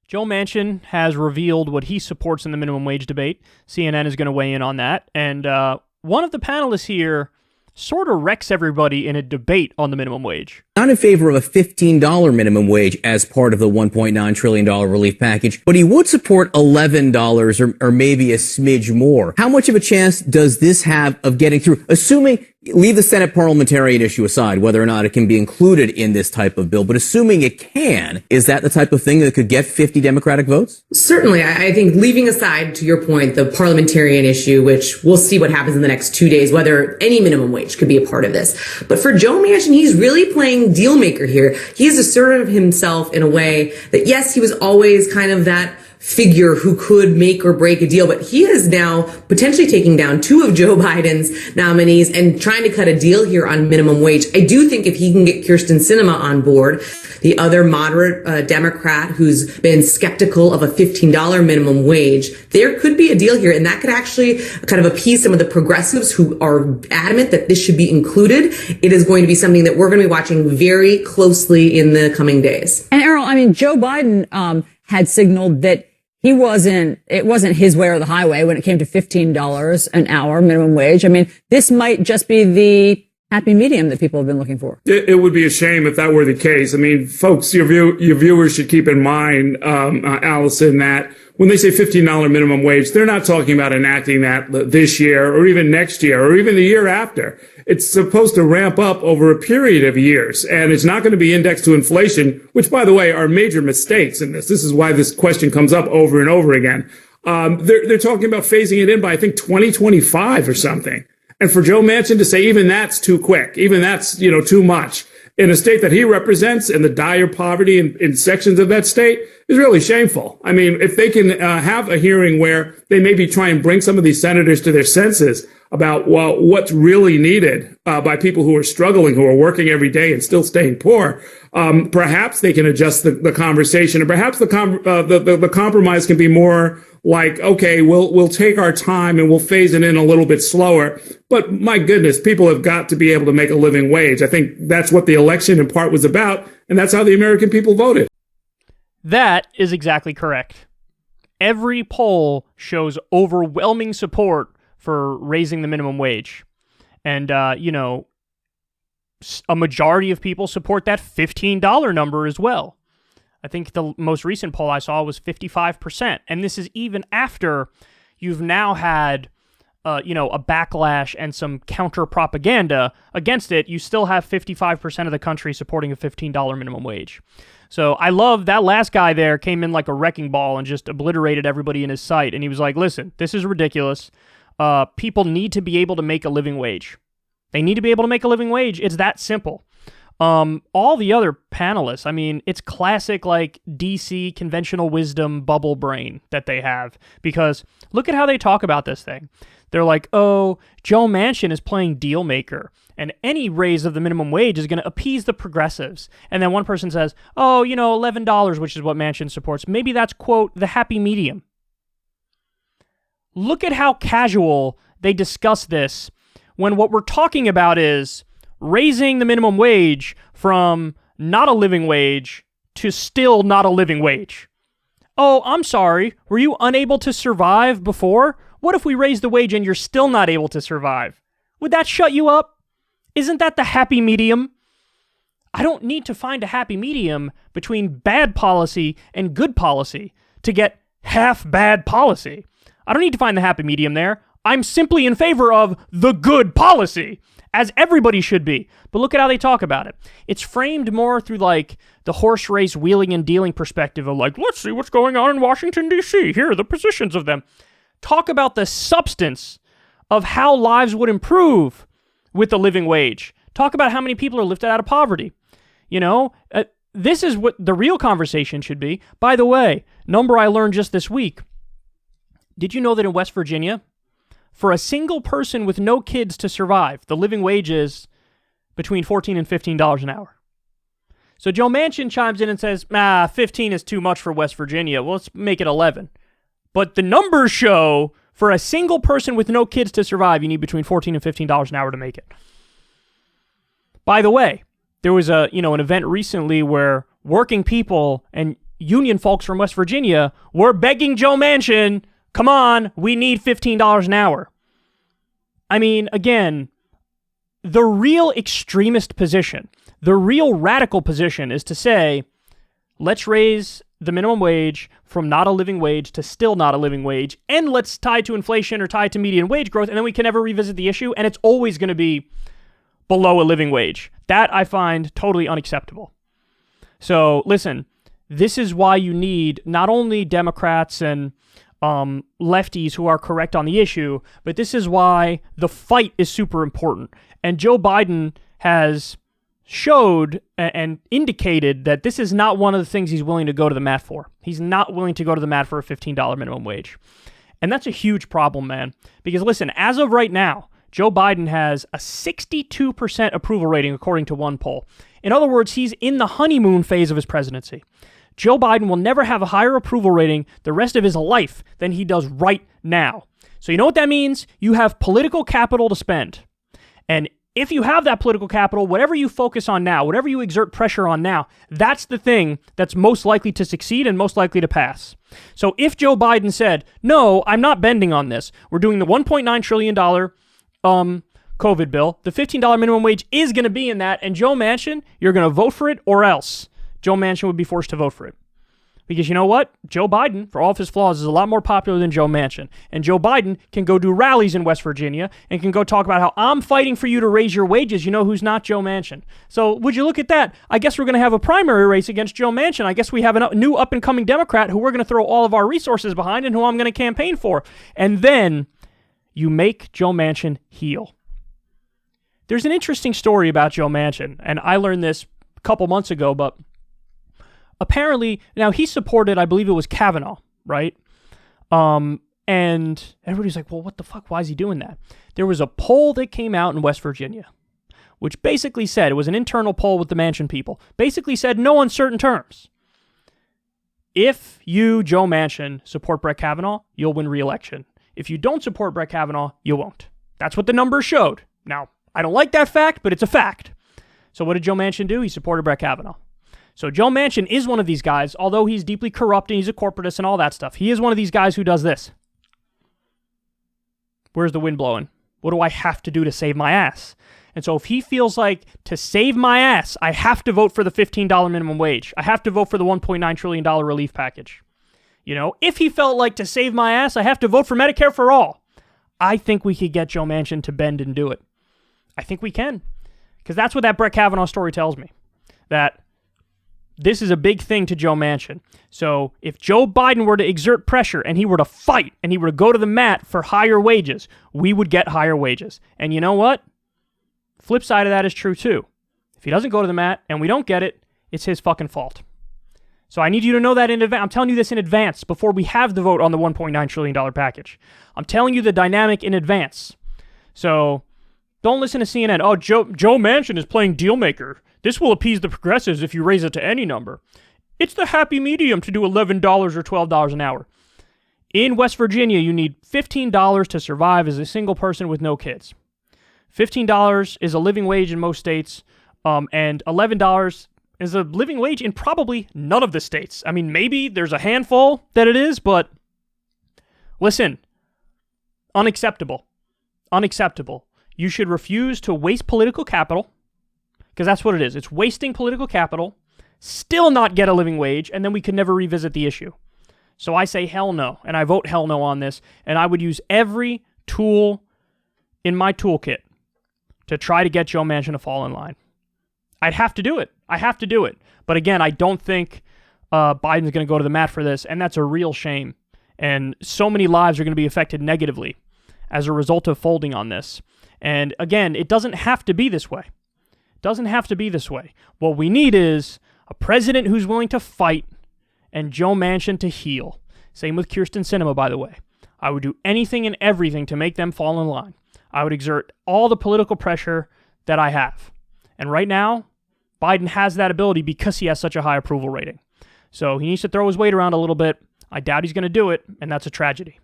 Joe Manchin has revealed what he supports in the minimum wage debate. CNN is going to weigh in on that. And one of the panelists here sort of wrecks everybody in a debate on the minimum wage. Not in favor of a $15 minimum wage as part of the $1.9 trillion relief package, but he would support $11 or maybe a smidge more. How much of a chance does this have of getting through? Assuming, leave the Senate parliamentarian issue aside, whether or not it can be included in this type of bill, but assuming it can, is that the type of thing that could get 50 Democratic votes? Certainly. I think leaving aside, to your point, the parliamentarian issue, which we'll see what happens in the next 2 days, whether any minimum wage could be a part of this. But for Joe Manchin, he's really playing deal maker here. He's asserted himself in a way that, yes, he was always kind of that figure who could make or break a deal, but he is now potentially taking down two of Joe Biden's nominees and trying to cut a deal here on minimum wage. I do think if he can get Kyrsten Sinema on board, the other moderate Democrat who's been skeptical of a $15 minimum wage, there could be a deal here, and that could actually kind of appease some of the progressives who are adamant that this should be included. It is going to be something that we're going to be watching very closely in the coming days. And Errol, I mean, Joe Biden had signaled that it wasn't his way or the highway when it came to $15 an hour minimum wage. I mean, this might just be the happy medium that people have been looking for. It would be a shame if that were the case. I mean, folks, your viewers should keep in mind, Allison, that when they say $15 minimum wage, they're not talking about enacting that this year or even next year or even the year after. It's supposed to ramp up over a period of years, and it's not going to be indexed to inflation, which, by the way, are major mistakes in this. This is why this question comes up over and over again. They're talking about phasing it in by, I think, 2025 or something. And for Joe Manchin to say even that's too quick, even that's, too much in a state that he represents and the dire poverty in sections of that state is really shameful. I mean, if they can have a hearing where they maybe try and bring some of these senators to their senses about, well, what's really needed by people who are struggling, who are working every day and still staying poor, perhaps they can adjust the conversation, and perhaps the compromise can be more like, okay, we'll take our time and we'll phase it in a little bit slower. But my goodness, people have got to be able to make a living wage. I think that's what the election in part was about, and that's how the American people voted. That is exactly correct. Every poll shows overwhelming support for raising the minimum wage. And, a majority of people support that $15 number as well. I think the most recent poll I saw was 55%. And this is even after you've now had, a backlash and some counter propaganda against it. You still have 55% of the country supporting a $15 minimum wage. So I love that last guy there came in like a wrecking ball and just obliterated everybody in his sight. And he was like, listen, this is ridiculous. People need to be able to make a living wage. They need to be able to make a living wage. It's that simple. All the other panelists, I mean, it's classic like DC conventional wisdom bubble brain that they have, because look at how they talk about this thing. They're like, oh, Joe Manchin is playing deal maker, and any raise of the minimum wage is going to appease the progressives. And then one person says, oh, $11, which is what Manchin supports. Maybe that's, quote, the happy medium. Look at how casual they discuss this when what we're talking about is raising the minimum wage from not a living wage to still not a living wage. Oh, I'm sorry. Were you unable to survive before? What if we raise the wage and you're still not able to survive? Would that shut you up? Isn't that the happy medium? I don't need to find a happy medium between bad policy and good policy to get half bad policy. I don't need to find the happy medium there. I'm simply in favor of the good policy, as everybody should be. But look at how they talk about it. It's framed more through like the horse race wheeling and dealing perspective of like, let's see what's going on in Washington, D.C. Here are the positions of them. Talk about the substance of how lives would improve with the living wage. Talk about how many people are lifted out of poverty. This is what the real conversation should be. By the way, number I learned just this week. Did you know that in West Virginia, for a single person with no kids to survive, the living wage is between $14 and $15 an hour? So Joe Manchin chimes in and says, 15 is too much for West Virginia. Well, let's make it 11. But the numbers show for a single person with no kids to survive, you need between $14 and $15 an hour to make it. By the way, there was an event recently where working people and union folks from West Virginia were begging Joe Manchin, come on, we need $15 an hour. I mean, again, the real extremist position, the real radical position is to say, let's raise the minimum wage from not a living wage to still not a living wage, and let's tie it to inflation or tie it to median wage growth, and then we can never revisit the issue, and it's always going to be below a living wage. That I find totally unacceptable. So, listen, this is why you need not only Democrats and lefties who are correct on the issue, but this is why the fight is super important. And Joe Biden has showed and indicated that this is not one of the things he's willing to go to the mat for. He's not willing to go to the mat for a $15 minimum wage. And that's a huge problem, man. Because listen, as of right now, Joe Biden has a 62% approval rating according to one poll. In other words, he's in the honeymoon phase of his presidency. Joe Biden will never have a higher approval rating the rest of his life than he does right now. So you know what that means? You have political capital to spend. And if you have that political capital, whatever you focus on now, whatever you exert pressure on now, that's the thing that's most likely to succeed and most likely to pass. So if Joe Biden said, no, I'm not bending on this, we're doing the $1.9 trillion COVID bill, the $15 minimum wage is going to be in that, and Joe Manchin, you're going to vote for it or else. Joe Manchin would be forced to vote for it. Because you know what? Joe Biden, for all of his flaws, is a lot more popular than Joe Manchin. And Joe Biden can go do rallies in West Virginia and can go talk about how I'm fighting for you to raise your wages. You know who's not? Joe Manchin. So would you look at that? I guess we're going to have a primary race against Joe Manchin. I guess we have a new up-and-coming Democrat who we're going to throw all of our resources behind and who I'm going to campaign for. And then you make Joe Manchin heel. There's an interesting story about Joe Manchin, and I learned this a couple months ago, but apparently, now he supported, I believe it was Kavanaugh, right? And everybody's like, well, what the fuck? Why is he doing that? There was a poll that came out in West Virginia, which basically said, it was an internal poll with the Manchin people, basically said no uncertain terms. If you, Joe Manchin, support Brett Kavanaugh, you'll win re-election. If you don't support Brett Kavanaugh, you won't. That's what the numbers showed. Now, I don't like that fact, but it's a fact. So what did Joe Manchin do? He supported Brett Kavanaugh. So Joe Manchin is one of these guys, although he's deeply corrupt and he's a corporatist and all that stuff. He is one of these guys who does this. Where's the wind blowing? What do I have to do to save my ass? And so if he feels like to save my ass, I have to vote for the $15 minimum wage. I have to vote for the $1.9 trillion relief package. You know, if he felt like to save my ass, I have to vote for Medicare for all. I think we could get Joe Manchin to bend and do it. I think we can. Because that's what that Brett Kavanaugh story tells me. That this is a big thing to Joe Manchin. So if Joe Biden were to exert pressure and he were to fight and he were to go to the mat for higher wages, we would get higher wages. And you know what? Flip side of that is true too. If he doesn't go to the mat and we don't get it, it's his fucking fault. So I need you to know that in advance. I'm telling you this in advance before we have the vote on the $1.9 trillion package. I'm telling you the dynamic in advance. So don't listen to CNN. Oh, Joe Manchin is playing deal maker. This will appease the progressives if you raise it to any number. It's the happy medium to do $11 or $12 an hour. In West Virginia, you need $15 to survive as a single person with no kids. $15 is a living wage in most states, and $11 is a living wage in probably none of the states. I mean, maybe there's a handful that it is, but listen, unacceptable. Unacceptable. You should refuse to waste political capital, because that's what it is. It's wasting political capital, still not get a living wage, and then we could never revisit the issue. So I say hell no, and I vote hell no on this, and I would use every tool in my toolkit to try to get Joe Manchin to fall in line. I'd have to do it. I have to do it. But again, I don't think Biden's going to go to the mat for this, and that's a real shame. And so many lives are going to be affected negatively as a result of folding on this. And again, it doesn't have to be this way. It doesn't have to be this way. What we need is a president who's willing to fight and Joe Manchin to heel. Same with Kyrsten Sinema, by the way. I would do anything and everything to make them fall in line. I would exert all the political pressure that I have. And right now, Biden has that ability because he has such a high approval rating. So he needs to throw his weight around a little bit. I doubt he's going to do it, and that's a tragedy.